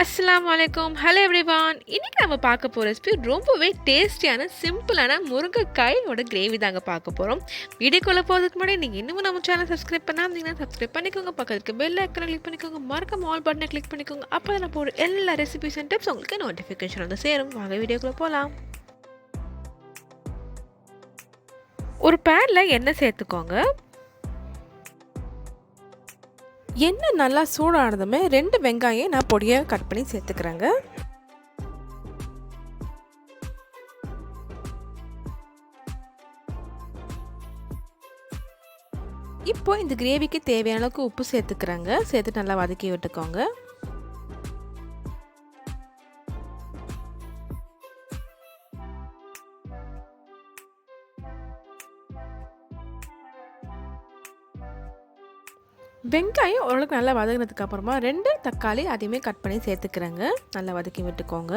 அஸ்ஸலாமுஅலைக்கும். Hello everyone. இன்னைக்கு நம்ம பார்க்க போகிற ரெசிபி ரொம்பவே டேஸ்டியான சிம்பிளான முருங்கைக்காயோட கிரேவி தாங்க பார்க்க போகிறோம். வீடியோக்குள்ளே போகிறதுக்கு முன்னாடி நீங்கள் இன்னமும் நம்ம சேனல் சப்ஸ்கிரைப் பண்ணாமல் சப்ஸ்கிரைப் பண்ணிக்கோங்க. பக்கத்துக்கு பெல் ஐக்கனை கிளிக் பண்ணிக்கோங்க. மறக்காம ஆல் பட்டனை கிளிக் பண்ணிக்கோங்க. அப்போ தான் நான் போகிற எல்லா ரெசிபிஸ் அண்ட் டிப்ஸ் உங்களுக்கு நோட்டிஃபிகேஷன் வந்து சேரும். வாங்க வீடியோக்குள்ளே போகலாம். ஒரு பேனில் எண்ணெய் சேர்த்துக்கோங்க. எண்ணெய் நல்லா சூடானதுமே 2 வெங்காயம் நான் பொடியாக கட் பண்ணி சேர்த்துக்கிறேங்க. இப்போ இந்த கிரேவிக்கு தேவையான அளவுக்கு உப்பு சேர்த்துக்கிறேங்க. சேர்த்து நல்லா வதக்கி விட்டுக்கோங்க. வெங்காயம் ஓரளவுக்கு நல்லா வதங்கினதுக்கு அப்புறமா 2 தக்காளி அதையுமே கட் பண்ணி சேர்த்துக்கிறேங்க. நல்லா வதக்கி விட்டுக்கோங்க.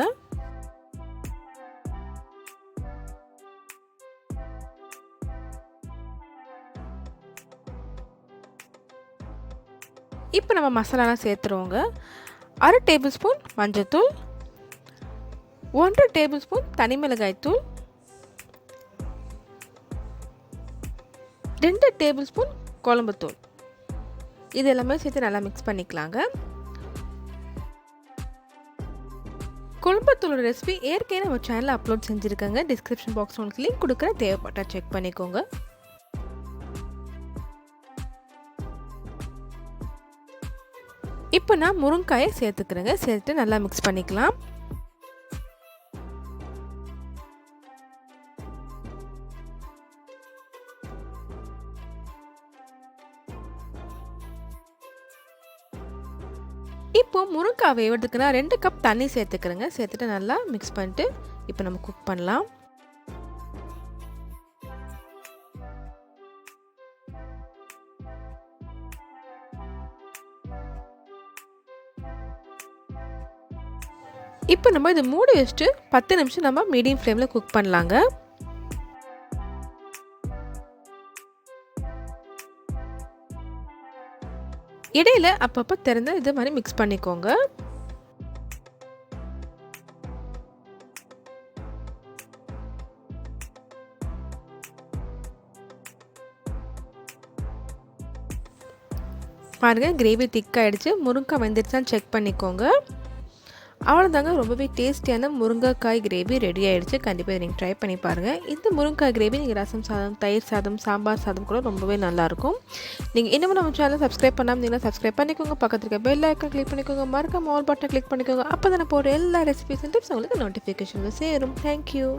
இப்போ நம்ம மசாலாலாம் சேர்த்துருவோங்க. 1/2 டேபிள் ஸ்பூன் மஞ்சள்தூள், 1 டேபிள் ஸ்பூன் தனி மிளகாய் தூள், 2 டேபிள் ஸ்பூன் குழம்புத்தூள், இது எல்லாமே சேர்த்து நல்லா மிக்ஸ் பண்ணிக்கலாங்க. குழம்புத்தூளோட ரெசிபி ஏற்கனவே நம்ம சேனலில் அப்லோட் செஞ்சுருக்கேங்க. டிஸ்கிரிப்ஷன் பாக்ஸ் உங்களுக்கு லிங்க் கொடுக்குற, தேவைப்பட்டா செக் பண்ணிக்கோங்க. இப்போ நான் முருங்காயை சேர்த்துக்கிறேங்க. சேர்த்துட்டு நல்லா மிக்ஸ் பண்ணிக்கலாம். இப்போ முருங்காய் வேகிறதுக்கு நான் 2 கப் தண்ணி சேர்த்துக்கிறேங்க. சேர்த்துட்டு நல்லா மிக்ஸ் பண்ணிட்டு இப்போ நம்ம குக் பண்ணலாம். இப்போ நம்ம இதை மூடி வச்சுட்டு 10 நிமிஷம் நம்ம மீடியம் ஃப்ளேமில் குக் பண்ணலாங்க. இடையில அப்பப்போ திறந்து இது மாதிரி மிக்ஸ் பண்ணிக்கோங்க. பாருங்க, கிரேவி திக்காயிடுச்சு. முருங்காய் வெந்துடுச்சான்னு செக் பண்ணிக்கோங்க. அவ்வளோதாங்க, ரொம்பவே டேஸ்டியான முருங்கைக்காய் கிரேவி ரெடி ஆகிடுச்சு. கண்டிப்பாக இதை நீங்கள் ட்ரை பண்ணி பாருங்கள். இந்த முருங்கைக்காய் கிரேவி நீங்கள் ரசம் சாதம், தயிர் சாதம், சாம்பார் சாதம் கூட ரொம்பவே நல்லாயிருக்கும். நீங்கள் இன்னமும் நம்ம சேனல் சப்ஸ்கிரைப் பண்ணாமல் இருந்தீங்கன்னா சப்ஸ்கிரைப் பண்ணிக்கோங்க. பக்கத்தில் இருக்க பெல் ஐக்கன் கிளிக் பண்ணிக்கோங்க. மறக்காம ஆல் பட்டனை கிளிக் பண்ணிக்கோங்க. அப்போ தான் நான் போகிற எல்லா ரெசிபிஸ் அண்ட் டிப்ஸ் உங்களுக்கு நோட்டிஃபிகேஷன் சேரும். தேங்க்யூ.